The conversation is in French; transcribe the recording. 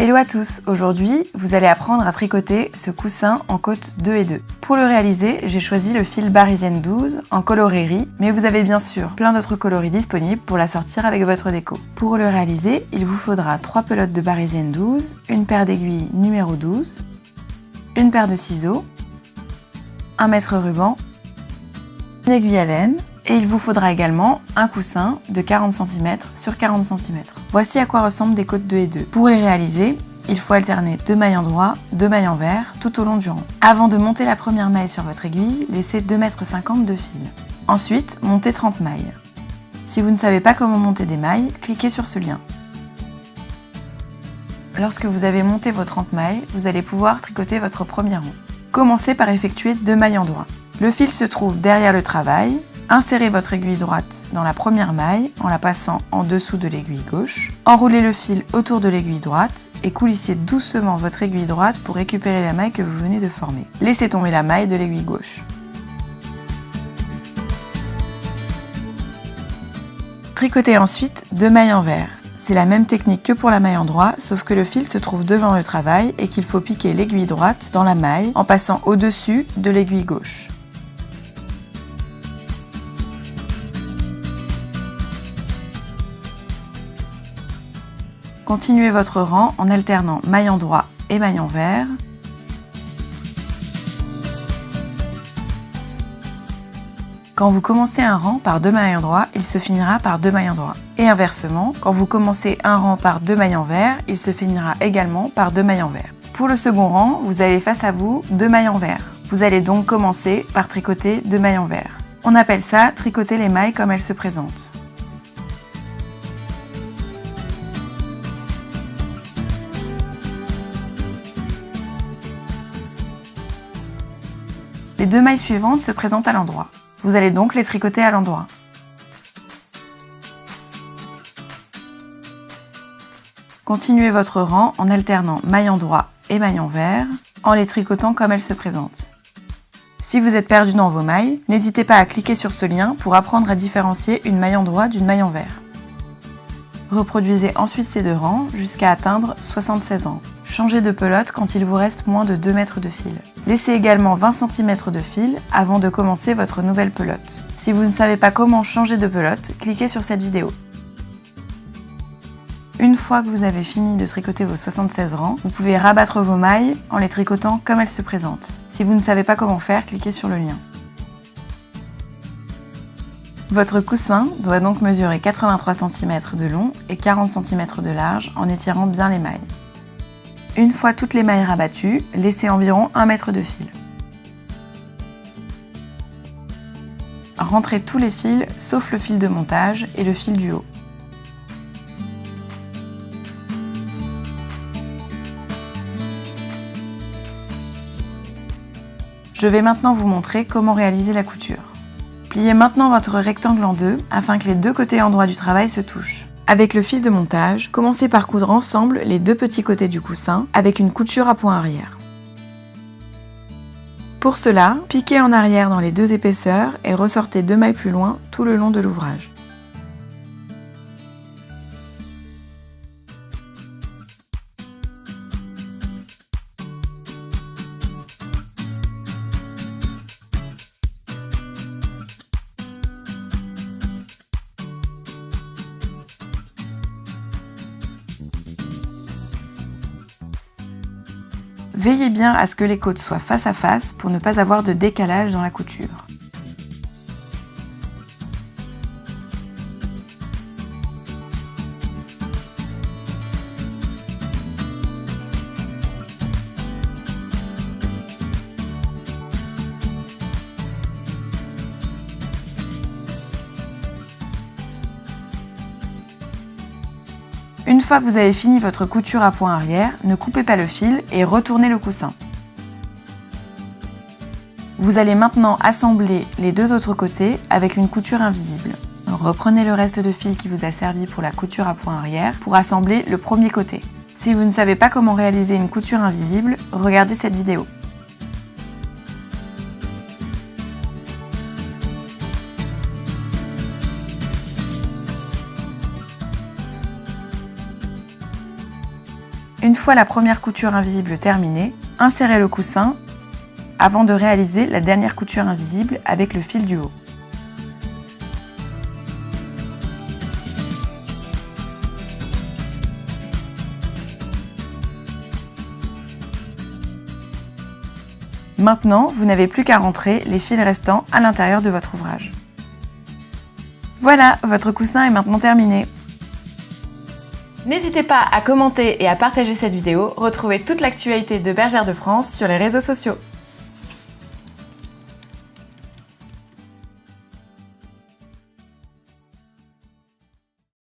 Hello à tous, aujourd'hui vous allez apprendre à tricoter ce coussin en côte 2 et 2. Pour le réaliser, j'ai choisi le fil Barisienne 12 en coloris riz, mais vous avez bien sûr plein d'autres coloris disponibles pour la sortir avec votre déco. Pour le réaliser, il vous faudra 3 pelotes de Barisienne 12, une paire d'aiguilles numéro 12, une paire de ciseaux, un mètre ruban, une aiguille à laine, et il vous faudra également un coussin de 40 cm sur 40 cm. Voici à quoi ressemblent des côtes 2 et 2. Pour les réaliser, il faut alterner 2 mailles endroits, 2 mailles envers tout au long du rang. Avant de monter la première maille sur votre aiguille, laissez 2,50 m de fil. Ensuite, montez 30 mailles. Si vous ne savez pas comment monter des mailles, cliquez sur ce lien. Lorsque vous avez monté vos 30 mailles, vous allez pouvoir tricoter votre premier rang. Commencez par effectuer 2 mailles endroits. Le fil se trouve derrière le travail. Insérez votre aiguille droite dans la première maille en la passant en dessous de l'aiguille gauche. Enroulez le fil autour de l'aiguille droite et coulissez doucement votre aiguille droite pour récupérer la maille que vous venez de former. Laissez tomber la maille de l'aiguille gauche. Tricotez ensuite 2 mailles envers. C'est la même technique que pour la maille endroit, sauf que le fil se trouve devant le travail et qu'il faut piquer l'aiguille droite dans la maille en passant au-dessus de l'aiguille gauche. Continuez votre rang en alternant maille endroit et maille envers. Quand vous commencez un rang par 2 mailles endroits, il se finira par 2 mailles endroits. Et inversement, quand vous commencez un rang par 2 mailles envers, il se finira également par 2 mailles envers. Pour le second rang, vous avez face à vous 2 mailles envers. Vous allez donc commencer par tricoter 2 mailles envers. On appelle ça tricoter les mailles comme elles se présentent. Les 2 mailles suivantes se présentent à l'endroit. Vous allez donc les tricoter à l'endroit. Continuez votre rang en alternant maille endroit et maille envers, en les tricotant comme elles se présentent. Si vous êtes perdu dans vos mailles, n'hésitez pas à cliquer sur ce lien pour apprendre à différencier une maille endroit d'une maille envers. Reproduisez ensuite ces 2 rangs jusqu'à atteindre 76 rangs. Changez de pelote quand il vous reste moins de 2 mètres de fil. Laissez également 20 cm de fil avant de commencer votre nouvelle pelote. Si vous ne savez pas comment changer de pelote, cliquez sur cette vidéo. Une fois que vous avez fini de tricoter vos 76 rangs, vous pouvez rabattre vos mailles en les tricotant comme elles se présentent. Si vous ne savez pas comment faire, cliquez sur le lien. Votre coussin doit donc mesurer 83 cm de long et 40 cm de large en étirant bien les mailles. Une fois toutes les mailles rabattues, laissez environ 1 mètre de fil. Rentrez tous les fils sauf le fil de montage et le fil du haut. Je vais maintenant vous montrer comment réaliser la couture. Pliez maintenant votre rectangle en deux afin que les 2 côtés endroits du travail se touchent. Avec le fil de montage, commencez par coudre ensemble les 2 petits côtés du coussin avec une couture à point arrière. Pour cela, piquez en arrière dans les 2 épaisseurs et ressortez 2 mailles plus loin tout le long de l'ouvrage. Veillez bien à ce que les côtes soient face à face pour ne pas avoir de décalage dans la couture. Une fois que vous avez fini votre couture à point arrière, ne coupez pas le fil et retournez le coussin. Vous allez maintenant assembler les 2 autres côtés avec une couture invisible. Reprenez le reste de fil qui vous a servi pour la couture à point arrière pour assembler le premier côté. Si vous ne savez pas comment réaliser une couture invisible, regardez cette vidéo. Une fois la première couture invisible terminée, insérez le coussin avant de réaliser la dernière couture invisible avec le fil du haut. Maintenant, vous n'avez plus qu'à rentrer les fils restants à l'intérieur de votre ouvrage. Voilà, votre coussin est maintenant terminé. N'hésitez pas à commenter et à partager cette vidéo. Retrouvez toute l'actualité de Bergère de France sur les réseaux sociaux.